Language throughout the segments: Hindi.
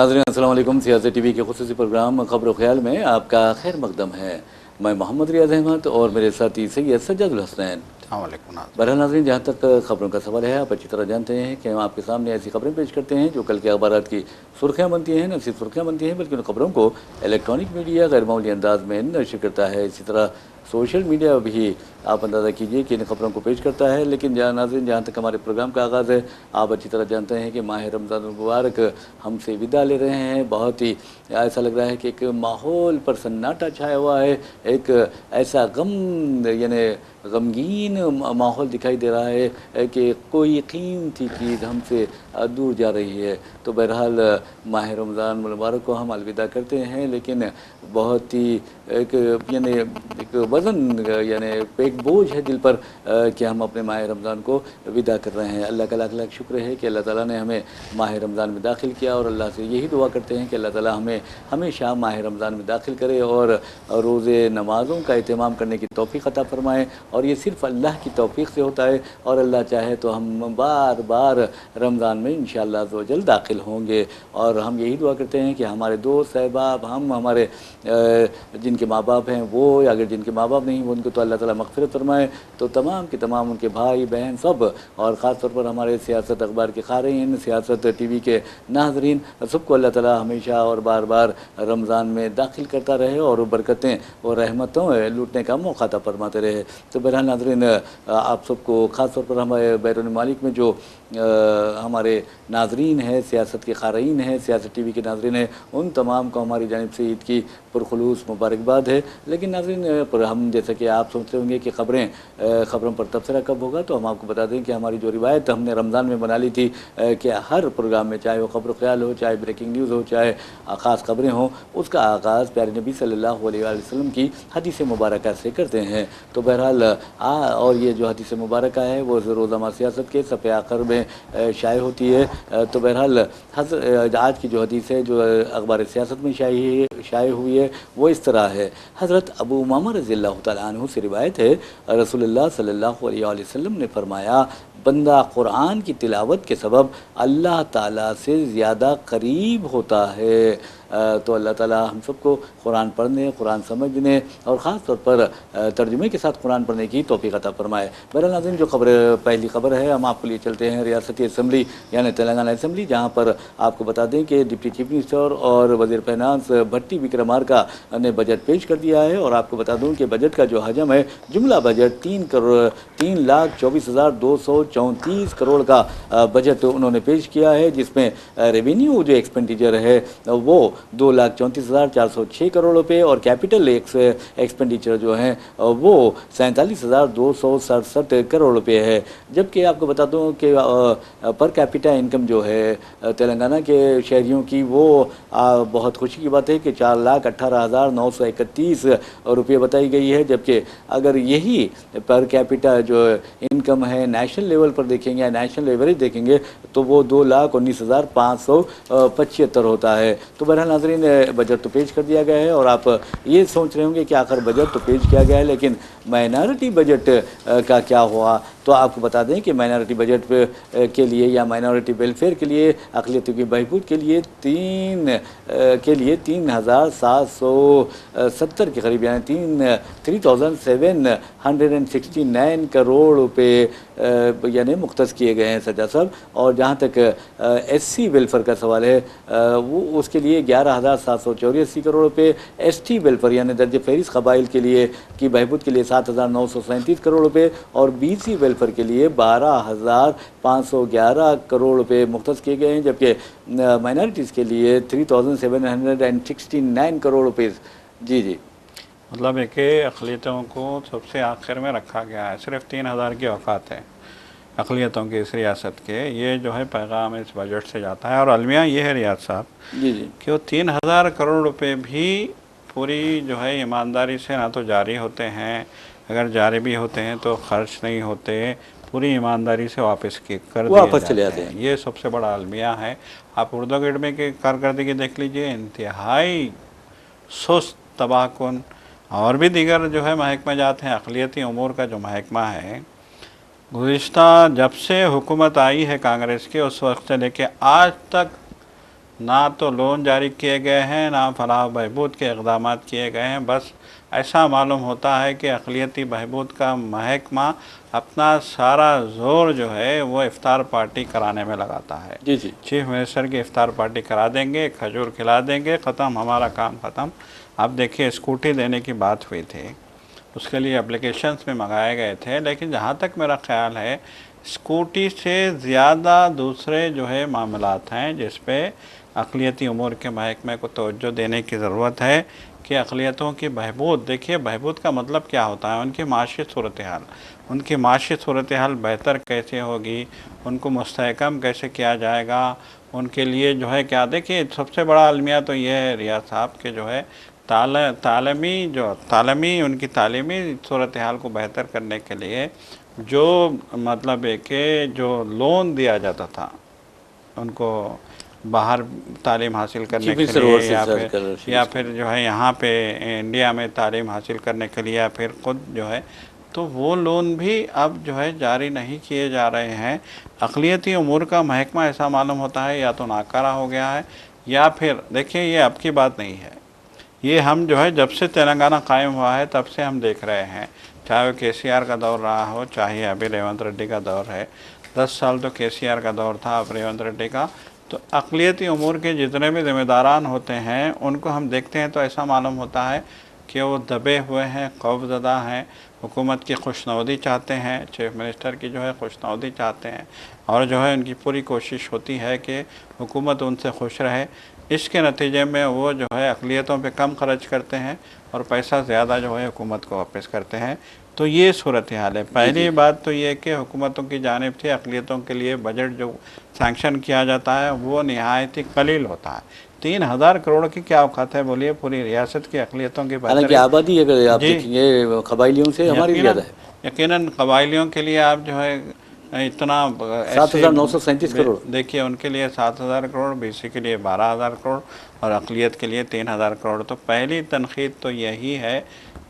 नाज़रीन अस्सलाम वालेकुम। सियासत टीवी के खुसूसी प्रोग्राम खबर ख्याल में आपका खैर मकदम है। मैं मोहम्मद रियाज अहमद और मेरे साथी सैयद सज्जादुल हसनैन। बहरहाल नाज़रीन, जहाँ तक खबरों का सवाल है, आप अच्छी तरह जानते हैं कि हम आपके सामने ऐसी खबरें पेश करते हैं जो कल के अखबारात की सुर्खियाँ बनती हैं। न सिर्फ सुर्खियाँ बनती हैं बल्कि उन खबरों को इलेक्ट्रॉनिक मीडिया गैर मामूली अंदाज में नशर करता है। इसी तरह सोशल मीडिया भी आप अंदाज़ा कीजिए कि इन खबरों को पेश करता है। लेकिन नाज़रीन, जहाँ तक हमारे प्रोग्राम का आगाज़ है, आप अच्छी तरह जानते हैं कि माह रमज़ान मुबारक हमसे विदा ले रहे हैं। बहुत ही ऐसा लग रहा है कि एक माहौल पर सन्नाटा छाया हुआ है, एक ऐसा यानी गमगीन माहौल दिखाई दे रहा है कि कोई कीमती चीज़ हमसे दूर जा रही है। तो बहरहाल माह रमज़ान मुबारक को हम अलविदा करते हैं, लेकिन बहुत ही एक वज़न एक बोझ है दिल पर कि हम अपने माह रमज़ान को विदा कर रहे हैं। अल्लाह का लाख लाख शुक्र है कि अल्लाह ताला ने हमें माह रमज़ान में दाखिल किया, और अल्लाह से यही दुआ करते हैं कि अल्लाह ताला हमें हमेशा माह रमज़ान में दाखिल करे और रोज़े नमाज़ों का एहतमाम करने की तौफ़ीक़ अता फ़रमाए। और ये सिर्फ़ अल्लाह की तौफ़ीक़ से होता है, और अल्लाह चाहे तो हम बार बार रमज़ान में इंशाअल्लाह अज़्ज़ व जल दाखिल होंगे। और हम यही दुआ करते हैं कि हमारे दोस्त अहबाब, हम हमारे जिनके माँ बाप हैं वो, या अगर जिनके माँ बाप नहीं वो, उनको तो अल्लाह ताला मग़फ़िरत फ़रमाए, तो तमाम के तमाम उनके भाई बहन सब, और ख़ास तौर पर हमारे सियासत अखबार के क़ारीन, सियासत टीवी के नाज़रीन, सबको अल्लाह ताला हमेशा और बार बार रमज़ान में दाखिल करता रहे और बरकतें और रहमतों लूटने का मौका अता फ़रमाते रहे। तो बहरहाल नाज़रीन, आप सबको ख़ास तौर पर हमारे बैरून मालिक में जो हमारे नाज़रीन हैं, सियासत के क़ारीन हैं, सियासत टीवी के नाज़रीन हैं, उन तमाम को हमारी जानिब से ईद की पुरखुलूस मुबारकबाद है। लेकिन नाज़रीन, पर हम जैसा कि आप सोचते होंगे कि खबरों पर तबसरा कब होगा, तो हम आपको बता दें कि हमारी जो रिवायत हमने रमज़ान में बना ली थी कि हर प्रोग्राम में, चाहे वो खबर ख्याल हो, चाहे ब्रेकिंग न्यूज़ हो, चाहे ख़ास खबरें हों, उसका आगाज़ प्यारे नबी सल्लल्लाहु अलैहि वसल्लम की हदीस मुबारक से करते हैं। तो बहरहाल और ये जो हदीस मुबारक है वो रोज़ाना सियासत के सफ़े आखिर में शाये होती है। तो बहरहाल आज की जो हदीस है जो अखबार सियासत में शाये हुई है वो इस तरह है। हज़रत अबू उमामा रज़ियल्लाहु तआला अन्हु से रिवायत है, रसूलुल्लाह सल्लल्लाहु अलैहि वसल्लम ने फरमाया, बंदा कुरान की तिलावत के सबब अल्लाह ताला से ज़्यादा करीब होता है। तो अल्लाह ताला हम सबको कुरान पढ़ने, कुरान समझने और ख़ास तौर पर तर्जुमे के साथ कुरान पढ़ने की तौफ़ीक़ अता फ़रमाए। बहरहाल नाज़रीन, जो पहली खबर है, हम आपके लिए चलते हैं रियासती असम्बली यानी तेलंगाना असम्बली, जहाँ पर आपको बता दें कि डिप्टी चीफ मिनिस्टर और वज़ीर फाइनेंस भट्टी विक्रमार्का ने बजट पेश कर दिया है। और आपको बता दूँ कि बजट का जो हजम है, जुमला बजट 3,24,234 करोड़ का बजट उन्होंने पेश किया है, जिसमें रेवेन्यू जो एक्सपेंडिचर है वो 2,34,406 करोड़ रुपये और कैपिटल एक्सपेंडिचर जो हैं वो 47,267 करोड़ रुपये है। जबकि आपको बता दूं कि पर कैपिटा इनकम जो है तेलंगाना के शहरियों की वो बहुत खुशी की बात है कि 4,18,931 रुपये बताई गई है। जबकि अगर यही पर कैपिटा जो इनकम है नेशनल लेवल पर देखेंगे या नेशनल एवरेज देखेंगे तो वो 2,19,575 होता है। तो बहरहाल नाज़रीन, बजट तो पेश कर दिया गया है और आप ये सोच रहे होंगे कि आखिर बजट तो पेश किया गया है, लेकिन माइनॉरिटी बजट का क्या हुआ। तो आपको बता दें कि माइनॉरिटी बजट के लिए या माइनॉरिटी वेलफेयर के लिए, अक़लियतों की बहबूद के लिए 3,770 के करीब यानी 3,769 करोड़ रुपये यानी मुख्तस किए गए हैं सजा सब। और जहाँ तक SC वेलफेयर का सवाल है वो उसके लिए 11,784 करोड़ रुपये, ST वेलफेयर यानी दर्ज फहरिस्त कबाइल के लिए की बहबूद के लिए 7,937 करोड़ रुपये और BC वेलफेयर के लिए 12,511 करोड़ रुपये मुख्तस किए गए हैं। जबकि माइनॉरिटीज़ के लिए 3,769 करोड़ रुपये। जी मतलब है कि अक़लियतों को सबसे आखिर में रखा गया है। सिर्फ 3,000 की औकात है अक़लियतों की इस रियासत के। ये जो है पैगाम इस बजट से जाता है। और अलमिया ये है रियाज साहब जी कि वो 3,000 करोड़ रुपए भी पूरी जो है ईमानदारी से ना तो जारी होते हैं, अगर जारी भी होते हैं तो खर्च नहीं होते, पूरी ईमानदारी से वापस चले जाते हैं। ये सबसे बड़ा अलमिया है। आप उर्दू अकेडमी की कारकर्दगी देख लीजिए, इंतहाई सुस्त तबाहकुन। और भी दीगर जो है महकमा जात हैं, अक़लियती उमूर का जो महकमा है, गुज़िश्ता जब से हुकूमत आई है कांग्रेस की उस वक्त से लेके आज तक ना तो लोन जारी किए गए हैं, ना फलाह बहबूद के इक़दाम किए गए हैं। बस ऐसा मालूम होता है कि अक़लियती बहबूद का महकमा अपना सारा ज़ोर जो है वो इफ़्तार पार्टी कराने में लगाता है। जी जी, चीफ मिनिस्टर की इफ़्तार पार्टी करा देंगे, खजूर खिला देंगे, ख़त्म, हमारा काम ख़त्म। अब देखिए स्कूटी देने की बात हुई थी, उसके लिए एप्लीकेशंस में मंगाए गए थे, लेकिन जहाँ तक मेरा ख़्याल है स्कूटी से ज़्यादा दूसरे जो है मामलात हैं जिस पे अक़लियती उमूर के महकमे को तवज्जो देने की ज़रूरत है कि अक़लियतों की बहबूद। देखिए बहबूद का मतलब क्या होता है, उनकी माशी सूरत हाल, उनकी माशी सूरत हाल बेहतर कैसे होगी, उनको मुस्तहकम कैसे किया जाएगा, उनके लिए जो है क्या। देखिए सबसे बड़ा अलमिया तो ये है रियाज साहब के जो है तालमी उनकी तालीमी सूरत हाल को बेहतर करने के लिए जो मतलब है कि जो लोन दिया जाता था उनको बाहर तालीम हासिल करने के लिए या फिर जो है यहाँ पे इंडिया में तालीम हासिल करने के लिए या फिर ख़ुद जो है, तो वो लोन भी अब जो है जारी नहीं किए जा रहे हैं। अक़लियती उमूर का महकमा ऐसा मालूम होता है या तो नाकारा हो गया है या फिर देखिए ये अब की बात नहीं है, ये हम जो है जब से तेलंगाना कायम हुआ है तब से हम देख रहे हैं, चाहे वो KCR का दौर रहा हो, चाहे अभी रेवंत रेड्डी का दौर है। 10 साल तो KCR का दौर था, अब रेवंत रेड्डी का। तो अक़लियती उमूर के जितने भी ज़िम्मेदारान होते हैं उनको हम देखते हैं तो ऐसा मालूम होता है कि वो दबे हुए हैं, खौफज़दा हैं, हुकूमत की खुशनौदी चाहते हैं, चीफ मिनिस्टर की जो है खुशनौदी चाहते हैं, और जो है उनकी पूरी कोशिश होती है कि हुकूमत उनसे खुश रहे। इसके नतीजे में वो जो है अक़लियतों पे कम खर्च करते हैं और पैसा ज़्यादा जो है हुकूमत को वापस करते हैं। तो ये सूरत हाल है। पहली बात तो ये कि हुकूमतों की जानिब से अक़लियतों के लिए बजट जो सैंक्शन किया जाता है वो नहायत ही कलील होता है। 3000 करोड़ की क्या औकात है बोलिए पूरी रियासत की अक़लियतों की। हालांकि आबादी अगर आप देखेंगे कबाइलियों से हमारी ज़्यादा है। यकीनन कबाइलियों के लिए आप जो है इतना 7,937 करोड़, देखिए उनके लिए 7,000 करोड़, BC के लिए 12,000 करोड़ और अक़लियत के लिए 3,000 करोड़। तो पहली तनक़ीद तो यही है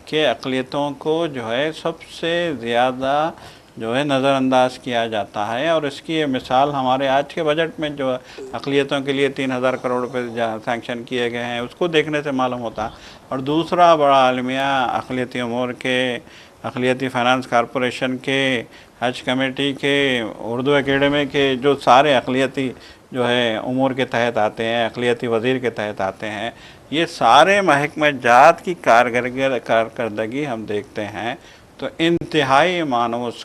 कि अक़लियतों को जो है सबसे ज़्यादा जो है नज़रअंदाज किया जाता है, और इसकी ये मिसाल हमारे आज के बजट में जो अक़लियतों के लिए 3,000 करोड़ रुपये सैंक्शन किए गए हैं उसको देखने से मालूम होता है। और दूसरा बड़ा अलमिया अक़लियती उमूर के, अक़लियती फ़ाइनेंस कॉरपोरेशन के, हज कमेटी के, उर्दू एकेडमी के, जो सारे अक़लियती जो है उमूर के तहत आते हैं, अक़लियती वज़ीर के तहत आते हैं, ये सारे महकमे जात की कारकर्दगी हम देखते हैं तो इंतहाई मायूस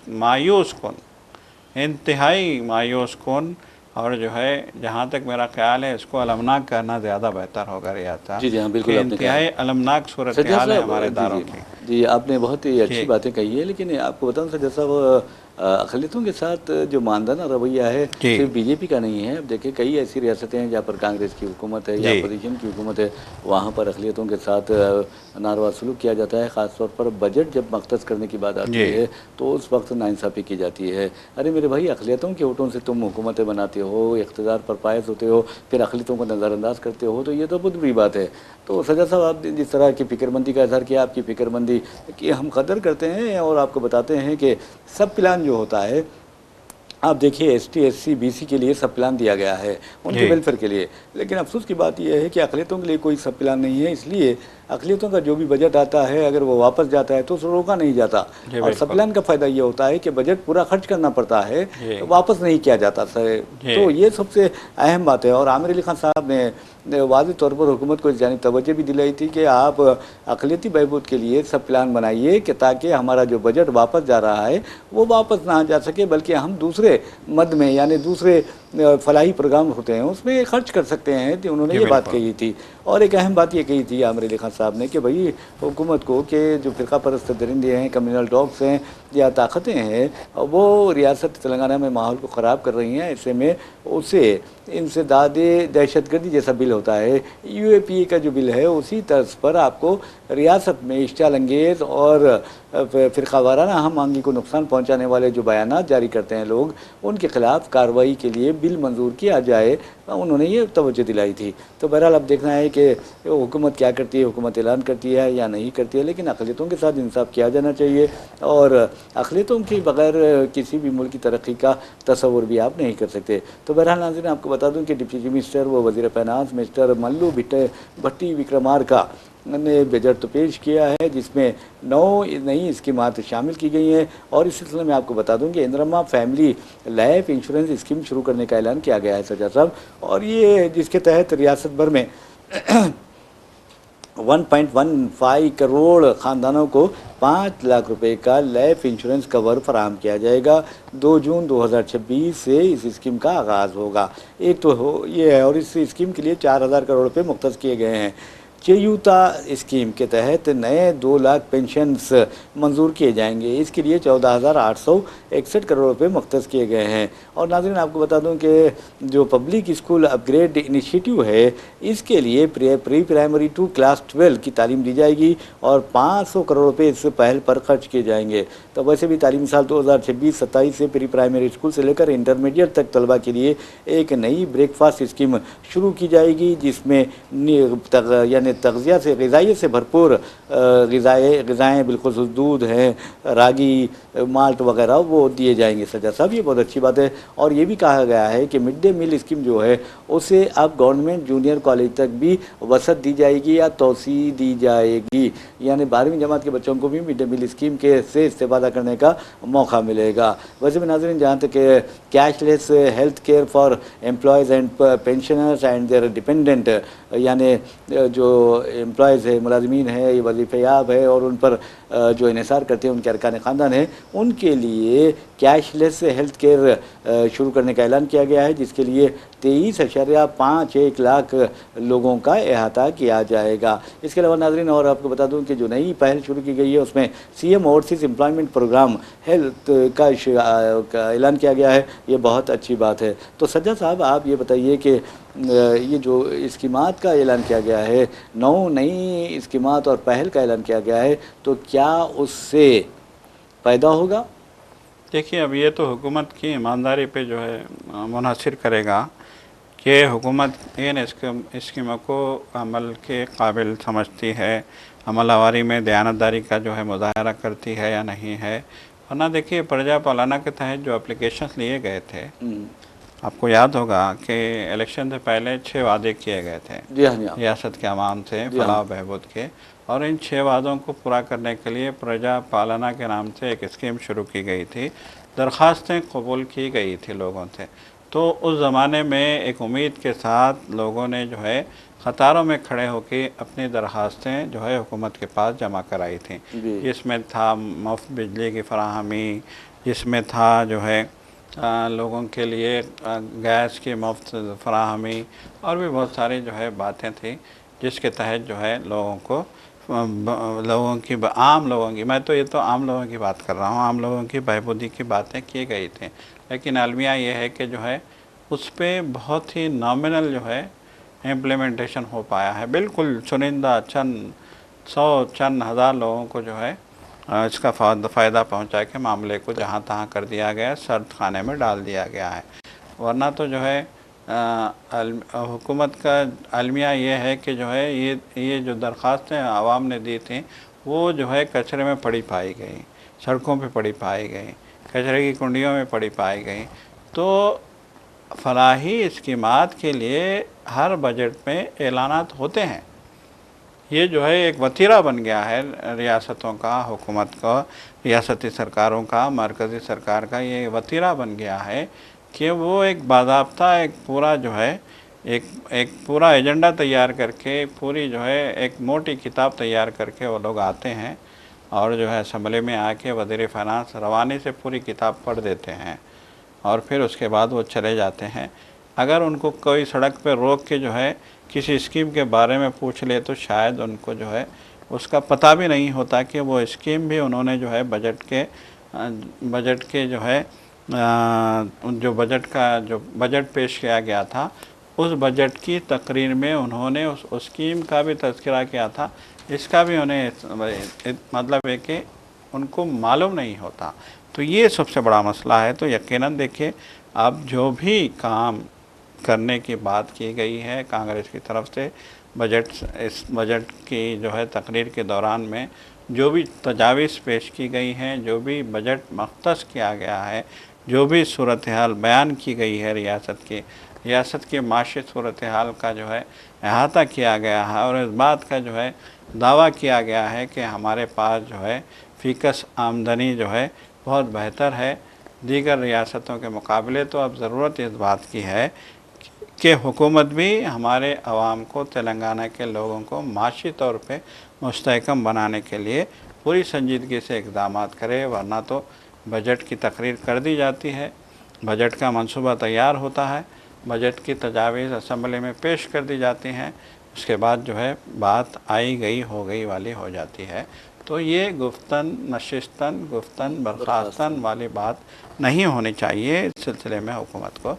कन, और जो है जहाँ तक मेरा ख्याल है इसको अलमनाक करना ज़्यादा बेहतर होगा रियाज साहब। जी हाँ बिल्कुल, इंतहाई अलमनाक सूरत हाल है हमारे दारों की। जी आपने बहुत ही अच्छी बातें कही है, लेकिन आपको बताऊँ सर जैसा अक़लियतों के साथ जो मानदाना रवैया है सिर्फ BJP का नहीं है। अब देखिए कई ऐसी रियासतें हैं जहाँ पर कांग्रेस की हुकूमत है या अपोजिशन की हुकूमत है, वहाँ पर अक़लियतों के साथ नारवा सलूक किया जाता है। ख़ासतौर पर बजट जब मख्तस करने की बात आती है तो उस वक्त नाइंसाफ़ी की जाती है। अरे मेरे भाई, अक़लियतों के वोटों से तुम हुकूमतें बनाते हो, इक़्तिदार पर फायज़ होते हो, फिर अक़लियतों को नज़रअंदाज करते हो, तो ये तो बहुत बुरी बात है। तो सजा साहब आप जिस तरह की फ़िक्रमंदी का इज़हार किया, आपकी फ़िक्रमंदी की हम कदर करते हैं और आपको बताते हैं कि सब प्लान जो होता है, आप देखिए ST SC BC के लिए सब प्लान दिया गया है उनके वेलफेयर के लिए, लेकिन अफसोस की बात यह है कि अक़लियतों के लिए कोई सब प्लान नहीं है। इसलिए अक़लियतों का जो भी बजट आता है अगर वो वापस जाता है तो उसे रोका नहीं जाता, और सब प्लान का फ़ायदा ये होता है कि बजट पूरा खर्च करना पड़ता है तो वापस नहीं किया जाता सर। तो ये सबसे अहम बात है। और आमिर अली खान साहब ने वाज़ेह तौर पर हुकूमत को इस जानिब तवज्जो भी दिलाई थी कि आप अक़लियती बहबूद के लिए सब प्लान बनाइए कि ताकि हमारा जो बजट वापस जा रहा है वो वापस ना जा सके, बल्कि हम दूसरे मद में यानी दूसरे फलाही प्रोग्राम होते हैं उसमें खर्च कर सकते हैं। तो उन्होंने ये बात कही थी। और एक अहम बात ये कही थी आमिर अली खान साहब ने कि भाई हुकूमत को कि जो फ़िरका परस्त दरिंदे हैं, कम्युनल डॉग्स हैं या ताकतें हैं, वो रियासत तेलंगाना में माहौल को ख़राब कर रही हैं। ऐसे में उसे इनसे दहशतगर्दी जैसा बिल होता है, UAPA का जो बिल है, उसी तर्ज पर आपको रियासत में इश्तियाल अंगेज़ और फ़िरका वाराना हम आंगी को नुकसान पहुंचाने वाले जो बयानात जारी करते हैं लोग, उनके खिलाफ कार्रवाई के लिए बिल मंजूर किया जाए, उन्होंने ये तवज्जो दिलाई थी। तो बहरहाल अब देखना है कि हुकूमत क्या करती है, हुकूमत ऐलान करती है या नहीं करती है, लेकिन अक़लियतों के साथ इंसाफ किया जाना चाहिए और अक़लियतों के बगैर किसी भी मुल्क की तरक्की का तसव्वुर भी आप नहीं कर सकते। तो बहरहाल नाज़रीन, आपको बता दूं कि डिप्टी चीफ मिनिस्टर व वज़ीर फाइनेंस मिस्टर मल्लू भट्टी विक्रमार्का ने बजट तो पेश किया है, जिसमें 9 नई स्कीमात शामिल की गई हैं। और इस सिलसिले में आपको बता दूं कि Indira family life insurance scheme शुरू करने का ऐलान किया गया है सज्जाद साहब, और ये जिसके तहत रियासत भर में 1.15 करोड़ ख़ानदानों को 5 लाख रुपए का लाइफ इंश्योरेंस कवर फराहम किया जाएगा। 2 जून 2026 से इस स्कीम का आगाज़ होगा। एक तो ये है, और इस स्कीम के लिए 4000 करोड़ रुपए मुख्तस किए गए हैं। चेयूता स्कीम के तहत नए 2 लाख पेंशन्स मंजूर किए जाएंगे। इसके लिए 14,861 करोड़ रुपए मुख्तस किए गए हैं। और नाज़रीन, आपको बता दूं कि जो पब्लिक स्कूल अपग्रेड इनिशिएटिव है, इसके लिए प्री प्राइमरी टू क्लास 12 की तालीम दी जाएगी और 500 करोड़ रुपए इस पहल पर खर्च किए जाएंगे। तो वैसे भी तालीमी साल 2026-27 से प्री प्राइमरी स्कूल से लेकर इंटरमीडिएट तक तलबा के लिए एक नई ब्रेकफास्ट स्कीम शुरू की जाएगी, जिसमें यानी तग़ज़िया से ग़िज़ाइयत से भरपूर ग़िज़ाएँ बिलख़ुसूस दूध हैं, रागी, माल्ट वगैरह वो दिए जाएंगे। सज्जाद साहब, ये बहुत अच्छी बात है। और ये भी कहा गया है कि मिड डे मील स्कीम जो है उसे अब गवर्नमेंट जूनियर कॉलेज तक भी वसअत दी जाएगी या तोसी दी जाएगी, यानी 12वीं जमात के बच्चों को भी मिड डे मील स्कीम के से इस्तेफ़ादा करने का मौका मिलेगा। वैसे भी नाज़रीन, जहाँ तक cashless health care for employees and pensioners and their dependent, यानी जो एम्प्लॉयज़ है, मुलाजमीन है, ये वजीफ़याब है और उन पर जो इन्हिसार करते हैं उनके अरकान ख़ानदान हैं, उनके लिए कैशलेस हेल्थ केयर शुरू करने का ऐलान किया गया है, जिसके लिए 23.51 लाख लोगों का अहाता किया जाएगा। इसके अलावा नाज़रीन, और आपको बता दूं कि जो नई पहल शुरू की गई है उसमें CM overseas employment programme health का ऐलान किया गया है। ये बहुत अच्छी बात है। तो सज्जाद साहब, आप ये बताइए कि ये जो स्कीमात का ऐलान किया गया है, 9 नई स्कीमात और पहल का ऐलान किया गया है, तो क्या उससे फ़ायदा होगा? देखिए, अब ये तो हुकूमत की ईमानदारी पे जो है मुनहसर करेगा कि हुकूमत इन स्कीमों को अमल के काबिल समझती है, अमल आवारी में दयानतदारी का जो है मुजाहरा करती है या नहीं है। वरना देखिए, प्रजा पालना के तहत जो एप्लीकेशंस लिए गए थे, आपको याद होगा कि इलेक्शन से पहले 6 वादे किए गए थे रियासत के अवाम से फलाह बहबूद के, और इन 6 वादों को पूरा करने के लिए प्रजा पालना के नाम से एक स्कीम शुरू की गई थी। दरख्वास्तें कबूल की गई थी लोगों से। तो उस ज़माने में एक उम्मीद के साथ लोगों ने जो है कतारों में खड़े होकर अपनी दरख्वास्तें जो है हुकूमत के पास जमा कराई थी। जिसमें था मुफ्त बिजली की फराहमी, जिसमें था जो है लोगों के लिए गैस की मुफ्त फराहमी, और भी बहुत सारी जो है बातें थी, जिसके तहत जो है आम लोगों की, मैं तो ये तो आम लोगों की बात कर रहा हूँ, आम लोगों की बहबूदी की बातें की गई थी। लेकिन अलमिया ये है कि जो है उस पर बहुत ही नॉमिनल जो है इम्प्लीमेंटेशन हो पाया है। बिल्कुल चुनिंदा चंद 100-1000 लोगों को जो है इसका फ़ायदा पहुंचा के मामले को जहां तहां कर दिया गया, सर्द खाने में डाल दिया गया है। वरना तो जो है हुकूमत का अलमिया ये है कि जो है ये जो दरख्वास्तें आवाम ने दी थी वो जो है कचरे में पड़ी पाई गई, सड़कों पे पड़ी पाई गई, कचरे की कुंडियों में पड़ी पाई गई। तो फलाही स्कीमात के लिए हर बजट में ऐलानात होते हैं। ये जो है एक वतीरा बन गया है रियासतों का, हुकूमत का, रियासती सरकारों का, मरकज़ी सरकार का, ये वतीरा बन गया है कि वो एक बाज़ाब्ता एक पूरा जो है एक पूरा एजेंडा तैयार करके, पूरी जो है एक मोटी किताब तैयार करके वो लोग आते हैं और जो है असम्बली में आके वज़ीर फाइनेंस रवानी से पूरी किताब पढ़ देते हैं और फिर उसके बाद वो चले जाते हैं। अगर उनको कोई सड़क पर रोक के जो है किसी स्कीम के बारे में पूछ ले तो शायद उनको जो है उसका पता भी नहीं होता कि वो स्कीम भी उन्होंने जो है बजट के जो है जो बजट पेश किया गया था उस बजट की तकरीर में उन्होंने उस स्कीम का भी तज़किरा किया था। इसका भी उन्हें मतलब है कि उनको मालूम नहीं होता। तो ये सबसे बड़ा मसला है। तो यकीनन देखिए, अब जो भी काम करने की बात की गई है कांग्रेस की तरफ से, इस बजट की जो है तकरीर के दौरान में जो भी तजावीज़ पेश की गई हैं, जो भी बजट मख्तस किया गया है, जो भी सूरत हाल बयान की गई है रियासत के माशी सूरत हाल का जो है अहाता किया गया है, और इस बात का जो है दावा किया गया है कि हमारे पास जो है फ़ीकस आमदनी जो है बहुत बेहतर है दीगर रियासतों के मुकाबले। तो अब ज़रूरत इस बात की है कि हुकूमत भी हमारे अवाम को, तेलंगाना के लोगों को माशी तौर पे मुस्तहकम बनाने के लिए पूरी संजीदगी से इक़दाम करे, वरना तो बजट की तकरीर कर दी जाती है, बजट का मंसूबा तैयार होता है, बजट की तजावीज़ असम्बली में पेश कर दी जाती हैं, उसके बाद जो है बात आई गई हो गई वाली हो जाती है। तो ये गुफ्तन नशिस्तन गुफ्तन बर्खास्तन वाली बात नहीं होनी चाहिए। इस सिलसिले में हुकूमत को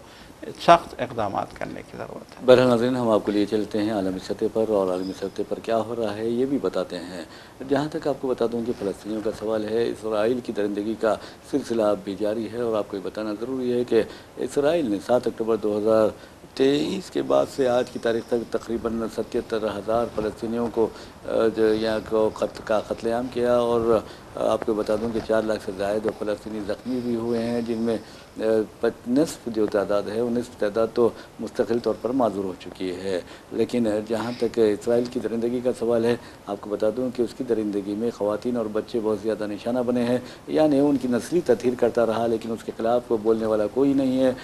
सख्त इक़दाम करने की ज़रूरत है। बहरहाल नाज़रीन, हम आपको लिए चलते हैं आलमी सतह पर, और आलमी सतह पर क्या हो रहा है ये भी बताते हैं। जहाँ तक आपको बता दूँ कि फ़लस्तीनियों का सवाल है, इसराइल की दरिंदगी का सिलसिला अब भी जारी है। और आपको ये बताना ज़रूरी है कि इसराइल ने 7 अक्टूबर 2023 के बाद से आज की तारीख तक तकरीबन 77,000 फ़लस्तीनियों को यहाँ को कत्लेआम किया। और आपको बता दूं कि 4 लाख से ज़ायद फ़लस्तीनी ज़ख्मी भी हुए हैं, जिनमें निस्फ़ जो तादाद है, 19 तादाद तो मुस्तकिल तौर पर माजूर हो चुकी है। लेकिन जहाँ तक इसराइल की दरिंदगी का सवाल है, आपको बता दूं कि उसकी दरिंदगी में ख़वातीन और बच्चे बहुत ज़्यादा निशाना बने हैं। यानी उनकी नस्ली तथहीर करता रहा, लेकिन उसके ख़िलाफ़ बोलने वाला कोई नहीं है।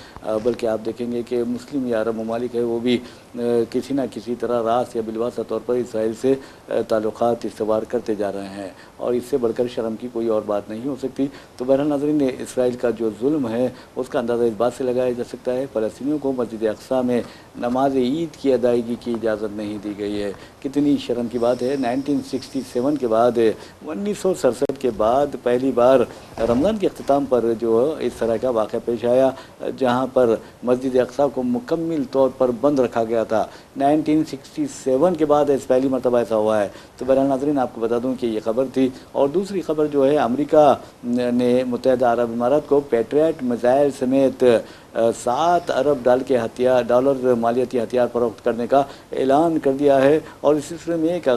बल्कि आप देखेंगे कि मुस्लिम या अरब ममालिक है, वो भी किसी न किसी तरह रास या बिलवासा तौर पर इसराइल से ताल्लुक़ात इस्तवार करते जा रहे हैं, और इससे बढ़कर शर्म की कोई और बात नहीं हो सकती। तो बहरहाल नाज़रीन, इसराइल का जो जुल्म है उसका अंदाज़ा इस बात से लगाया जा सकता है, फ़लस्तीनियों को मस्जिद अक़सा में नमाज ईद की अदायगी की इजाज़त नहीं दी गई है। कितनी शर्म की बात है। 1967 के बाद, 1967 के बाद पहली बार रमज़ान के अख्ताम पर जो इस तरह का वाक़या पेश आया, जहाँ पर मस्जिद अक़सा को मुकम्मल तौर पर बंद रखा गया था। 1967 के बाद इस पहली मरतबा ऐसा हुआ है। तो बहरहाल नाज़रीन, आपको बता दूं कि ये खबर थी। और दूसरी खबर जो है, अमेरिका ने मुत्तहिदा अरब इमारात को पैट्रियट मिसाइल समेत 7 अरब डॉलर मालियाती हथियार फरोख्त करने का ऐलान कर दिया है। और इस सिलसिले में एक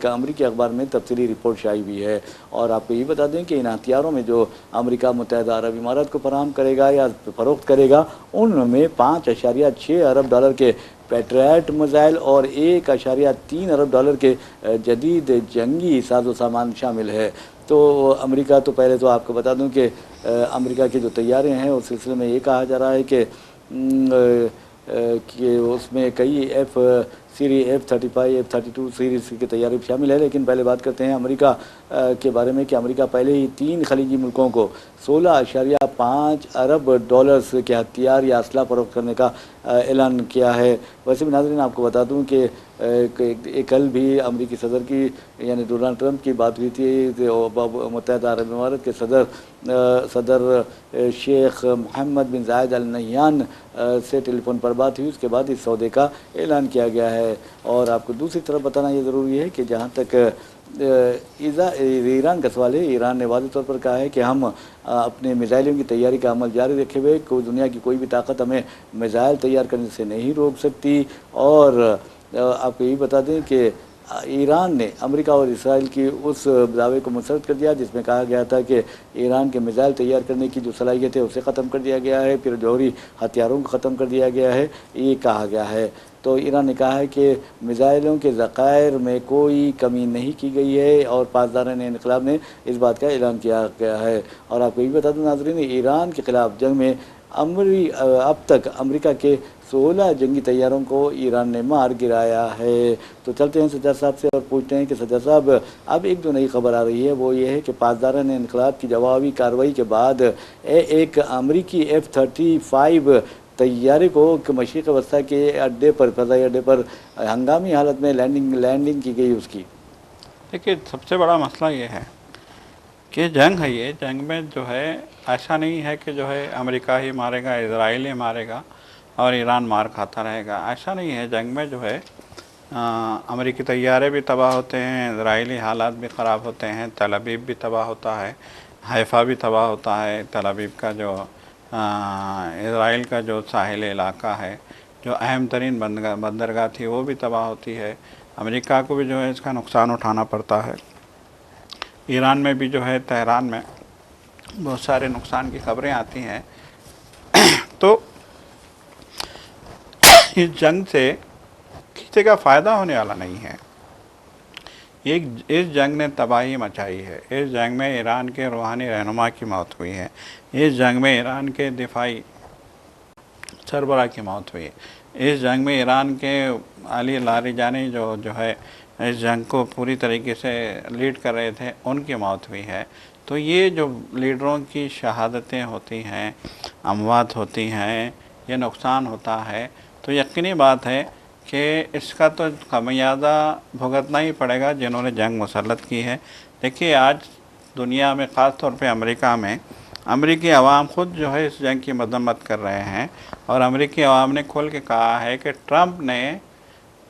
अमरीकी अखबार में तफसीली रिपोर्ट शाई हुई है। और आपको ये बता दें कि इन हथियारों में जो अमेरिका मुत्तहिदा अरब इमारात को फराहम करेगा या फरोख्त करेगा, उनमें 5.6 अरब डॉलर के पैट्रियट मिसाइल और 1.3 अरब डॉलर के जदीद जंगी साजो सामान शामिल है। तो अमेरिका तो पहले तो आपको बता दूं कि अमेरिका के जो तैयारे हैं उस सिलसिले में ये कहा जा रहा है कि उसमें कई F-35, F-32 सीरीज़ की तैयारी शामिल है। लेकिन पहले बात करते हैं अमेरिका के बारे में कि अमेरिका पहले ही 3 खलीजी मुल्कों को 16.5 अरब डॉलर्स के हथियार या असला फरोख्त करने का ऐलान किया है। वैसे भी नाज़रीन, आपको बता दूं कि कल भी अमेरिकी सदर की यानी डोनाल्ड ट्रंप की बात हुई थी। मुत्तहिदा अरब इमारात के सदर शेख मोहम्मद बिन जायद अल नह्यान से टेलीफोन पर बात हुई। उसके बाद इस सौदे का ऐलान किया गया है। और आपको दूसरी तरफ बताना ये ज़रूरी है कि जहाँ तक ईरान का सवाल है, ईरान ने वाज़ेह तौर पर कहा है कि हम अपने मिसाइलों की तैयारी का अमल जारी रखे हुए, कोई दुनिया की कोई भी ताकत हमें मिसाइल तैयार करने से नहीं रोक सकती। और आपको यही बता दें कि ईरान ने अमेरिका और इसराइल की उस दावे को मुस्तरद कर दिया जिसमें कहा गया था कि ईरान के मिसाइल तैयार करने की जो सलाहियत है उसे ख़त्म कर दिया गया है, फिर जौहरी हथियारों को ख़त्म कर दिया गया है, ये कहा गया है। तो ईरान ने कहा है कि मिसाइलों के ज़खायर में कोई कमी नहीं की गई है, और पासदारान इनक़लाब ने इस बात का ऐलान किया गया है। और आपको ये बता दूँ नाज़रीन, ईरान के ख़िलाफ़ जंग में अब तक अमेरिका के 16 जंगी तैयारों को ईरान ने मार गिराया है। तो चलते हैं सज्जाद साहब से और पूछते हैं कि सज्जाद साहब, अब एक जो नई खबर आ रही है वो ये है कि पासदारान इनक़लाब की जवाबी कार्रवाई के बाद एक अमेरिकी F-35 तैयारे को मशरिक़ वस्ता के अड्डे पर, फ़ज़ाई अड्डे पर हंगामी हालत में लैंडिंग की गई उसकी। देखिए, सबसे बड़ा मसला ये है कि जंग है, ये जंग में जो है ऐसा नहीं है कि जो है अमेरिका ही मारेगा, इजराइल ही मारेगा और ईरान मार खाता रहेगा, ऐसा नहीं है। जंग में जो है अमेरिकी तैयारे भी तबाह होते हैं, इजरायली हालात भी ख़राब होते हैं, तल अबीब भी तबाह होता है, हैफ़ा भी तबाह होता है। तल अबीब का जो इज़राइल का जो साहिल इलाका है, जो अहम तरीन बंदरगाह थी, वो भी तबाह होती है। अमेरिका को भी जो है इसका नुकसान उठाना पड़ता है। ईरान में भी जो है, तेहरान में बहुत सारे नुकसान की खबरें आती हैं। तो इस जंग से किसी का फ़ायदा होने वाला नहीं है। इस जंग ने तबाही मचाई है। इस जंग में ईरान के रूहानी रहनुमा की मौत हुई है। इस जंग में ईरान के दिफाई सरबराह की मौत हुई है। इस जंग में ईरान के अली लारिजानी जो है इस जंग को पूरी तरीके से लीड कर रहे थे, उनकी मौत हुई है। तो ये जो लीडरों की शहादतें होती हैं, अमवात होती हैं, ये नुकसान होता है, तो यकीनी बात है कि इसका तो खमियाजा भुगतना ही पड़ेगा जिन्होंने जंग मुसल्लत की है। देखिए, आज दुनिया में, ख़ास तौर पे अमेरिका में, अमेरिकी अवाम ख़ुद जो है इस जंग की मजम्मत कर रहे हैं। और अमेरिकी अवाम ने खुल के कहा है कि ट्रंप ने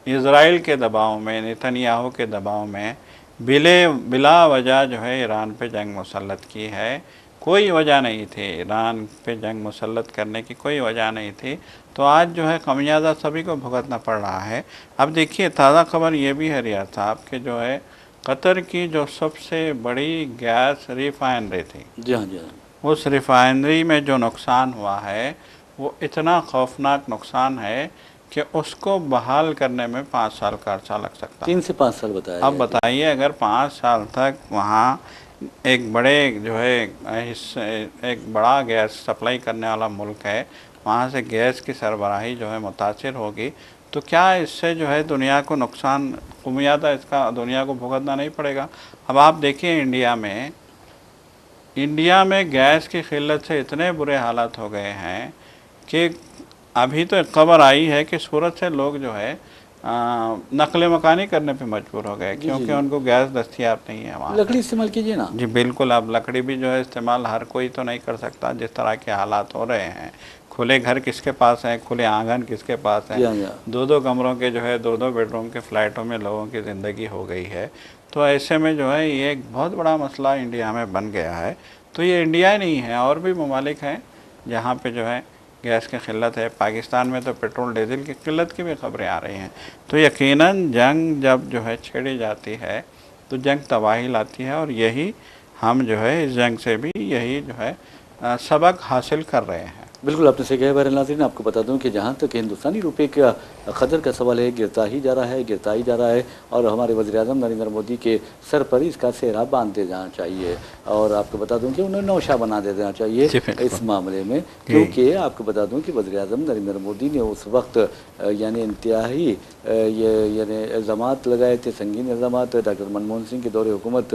इज़राइल के दबाव में, नेतन्याहू के दबाव में बिला वजह जो है ईरान पे जंग मुसल्लत की है। कोई वजह नहीं थी, ईरान पे जंग मुसल्लत करने की कोई वजह नहीं थी। तो आज जो है खमियाजा सभी को भुगतना पड़ रहा है। अब देखिए, ताज़ा खबर ये भी है रियाज साहब कि जो है कतर की जो सबसे बड़ी गैस रिफाइनरी थी, जी हाँ, जी हाँ, उस रिफाइनरी में जो नुकसान हुआ है वो इतना खौफनाक नुकसान है कि उसको बहाल करने में 5 साल का अर्सा लग सकता है। 3 से 5 साल बताया। अब बताइए, अगर 5 साल तक वहाँ एक बड़े जो है एक बड़ा गैस सप्लाई करने वाला मुल्क है, वहाँ से गैस की सरबराही जो है मुतासिर होगी, तो क्या इससे जो है दुनिया को नुकसान, खमियाजा इसका दुनिया को भुगतना नहीं पड़ेगा? अब आप देखिए, इंडिया में गैस की किल्लत से इतने बुरे हालात हो गए हैं कि अभी तो एक खबर आई है कि सूरत से लोग जो है नकल मकानी करने पे मजबूर हो गए, क्योंकि उनको गैस दस्तयाब नहीं है वहाँ। लकड़ी इस्तेमाल कीजिए ना। जी बिल्कुल, अब लकड़ी भी जो है इस्तेमाल हर कोई तो नहीं कर सकता। जिस तरह के हालात हो रहे हैं, खुले घर किसके पास हैं, खुले आंगन किसके पास हैं, 2-2 कमरों के जो है 2-2 बेडरूम के फ्लैटों में लोगों की ज़िंदगी हो गई है। तो ऐसे में जो है ये एक बहुत बड़ा मसला इंडिया में बन गया है। तो ये इंडिया ही नहीं है, और भी ममालिक हैं जहाँ पे जो है गैस की किल्लत है। पाकिस्तान में तो पेट्रोल डीजल की किल्लत की भी खबरें आ रही हैं। तो यकीनन जंग जब जो है छेड़ी जाती है तो जंग तबाही लाती है, और यही हम जो है इस जंग से भी यही जो है सबक हासिल कर रहे हैं। बिल्कुल, आपने सही कहा। बहरहाल नाज़रीन, आपको बता दूं कि जहाँ तक हिंदुस्तानी रुपये का क़दर का सवाल है, गिरता ही जा रहा है, गिरता ही जा रहा है। और हमारे वज़ीर-ए-आज़म नरेंद्र मोदी के सर पर इसका सेहरा बांध दे जाना चाहिए। और आपको बता दूं कि उन्हें नौशा बना दे देना चाहिए इस मामले में, क्योंकि आपको बता दूं कि वज़ीर-ए-आज़म नरेंद्र मोदी ने उस वक्त यानी इंतहाई यानी इल्ज़ामात लगाए थे, संगीन इल्ज़ामात डॉक्टर मनमोहन सिंह के दौरे हुकूमत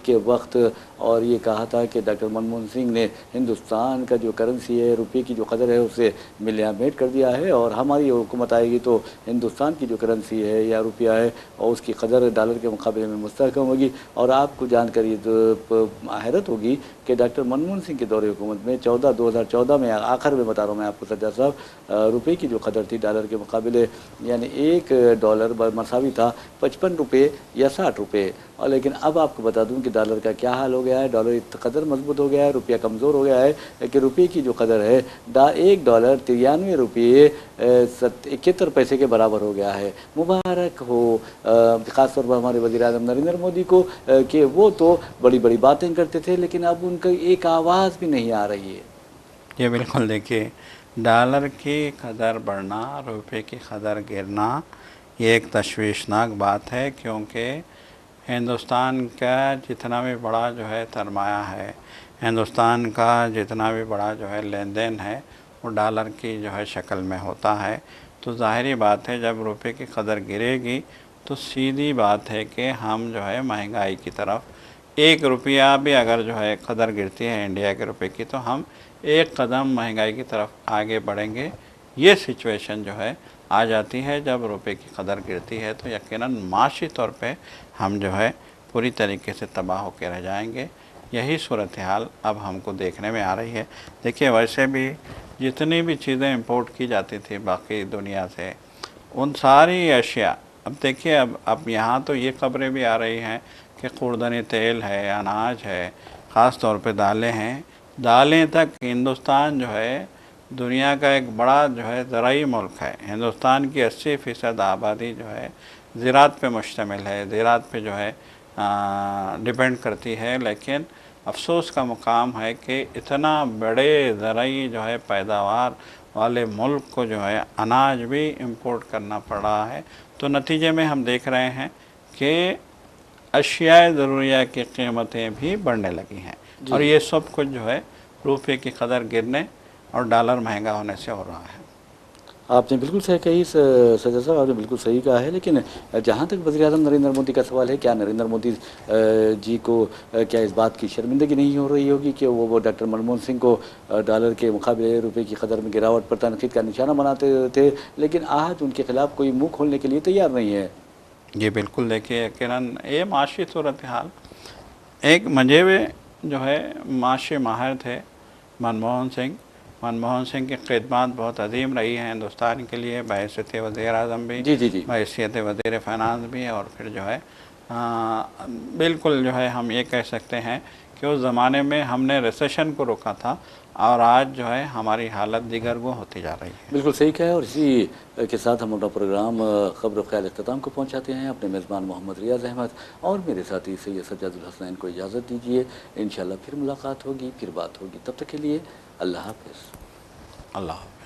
के वक्त। और ये कहा था कि डॉक्टर मनमोहन सिंह ने हिंदुस्तान का जो करेंसी है, रुपये की जो कदर है, उसे मिलियामेट कर दिया है, और हमारी हुकूमत आएगी तो हिंदुस्तान की जो करेंसी है या रुपया है, और उसकी कदर डॉलर के मुकाबले में मुस्तहकम होगी। और आपको जानकर ये तो हैरत होगी कि डॉक्टर मनमोहन सिंह के दौरे हुकूमत में 2014 में, आखिर में बता रहा हूँ मैं आपको सज्जाद साहब, रुपये की जो कदर थी डॉलर के मुकाबले, यानी $1 मसावी था 55 रुपये या 60 रुपये। और लेकिन अब आपको बता दूं कि डॉलर का क्या हाल हो गया है। डॉलर इतना कदर मजबूत हो गया है, रुपया कमज़ोर हो गया है कि रुपये की जो कदर है $1 93 रुपये 71 पैसे के बराबर हो गया है। मुबारक हो ख़ास तौर पर हमारे वज़ीर-ए-आज़म नरेंद्र मोदी को कि वो तो बड़ी बड़ी बातें करते थे, लेकिन अब उनका एक आवाज़ भी नहीं आ रही है। ये बिल्कुल, देखिए, डॉलर की कदर बढ़ना, रुपये की कदर गिरना, ये एक तशवीशनाक बात है, क्योंकि हिंदुस्तान का जितना भी बड़ा जो है सरमाया है, हिंदुस्तान का जितना भी बड़ा जो है लेन देन है, वो डॉलर की जो है शक्ल में होता है। तो ज़ाहिरी बात है, जब रुपये की कदर गिरेगी तो सीधी बात है कि हम जो है महंगाई की तरफ, 1 रुपया भी अगर जो है कदर गिरती है इंडिया के रुपये की, तो हम 1 कदम महंगाई की तरफ आगे बढ़ेंगे। ये सिचुएशन जो है आ जाती है जब रुपये की कदर गिरती है, तो यकीनन माशी तौर पे हम जो है पूरी तरीके से तबाह होकर रह जाएंगे। यही सूरत हाल अब हमको देखने में आ रही है। देखिए, वैसे भी जितनी भी चीज़ें इंपोर्ट की जाती थी बाकी दुनिया से, उन सारी अशिया अब देखिए, अब यहाँ तो ये खबरें भी आ रही हैं कि खुर्दनी तेल है, अनाज है, ख़ास तौर पे दालें हैं। दालें तक हिंदुस्तान जो है दुनिया का एक बड़ा जो है ज़राई मुल्क है। हिंदुस्तान की 80% आबादी जो है ज़राअत पे मुश्तमिल है, ज़राअत पे जो है डिपेंड करती है। लेकिन अफसोस का मुकाम है कि इतना बड़े ज़राई जो है पैदावार वाले मुल्क को जो है अनाज भी इंपोर्ट करना पड़ रहा है। तो नतीजे में हम देख रहे हैं कि अशियाए ज़रूरिया की कीमतें भी बढ़ने लगी हैं और ये सब कुछ जो है रुपये की कदर गिरने और डॉलर महंगा होने से हो रहा है। आपने बिल्कुल सही कही सज्जद साहब, आपने बिल्कुल सही कहा है। लेकिन जहाँ तक वज़ीर-ए-आज़म नरेंद्र मोदी का सवाल है, क्या नरेंद्र मोदी जी को क्या इस बात की शर्मिंदगी नहीं हो रही होगी कि वो डॉक्टर मनमोहन सिंह को डॉलर के मुकाबले रुपये की कदर में गिरावट पर तनकीद का निशाना बनाते थे, लेकिन आज उनके खिलाफ कोई मुँह खोलने के लिए तैयार नहीं है? ये बिल्कुल देखिए किरण, ये माशी सूरत हाल, एक मंजेवे जो है माशी माहिर थे मनमोहन सिंह की खिदमत बहुत अजीम रही है हिंदुस्तान के लिए, बहैसियत वज़ीर-ए-आज़म भी, बहैसियत वज़ीर फ़िनांस भी, और फिर जो है बिल्कुल जो है हम ये कह सकते हैं कि उस ज़माने में हमने रिसेशन को रोका था और आज जो है हमारी हालत दिगरगुं होती जा रही है। बिल्कुल सही कहा है। और इसी के साथ हम अपना प्रोग्राम खबर ख्याल इख्तिताम को पहुंचाते हैं। अपने मेज़बान मोहम्मद रियाज़ अहमद और मेरे साथी सैयद सज्जादुल हसनैन को इजाज़त दीजिए। इंशाअल्लाह फिर मुलाकात होगी, फिर बात होगी। तब तक के लिए अल्लाह हाफ़िज़। अल्लाह हाफ़िज़।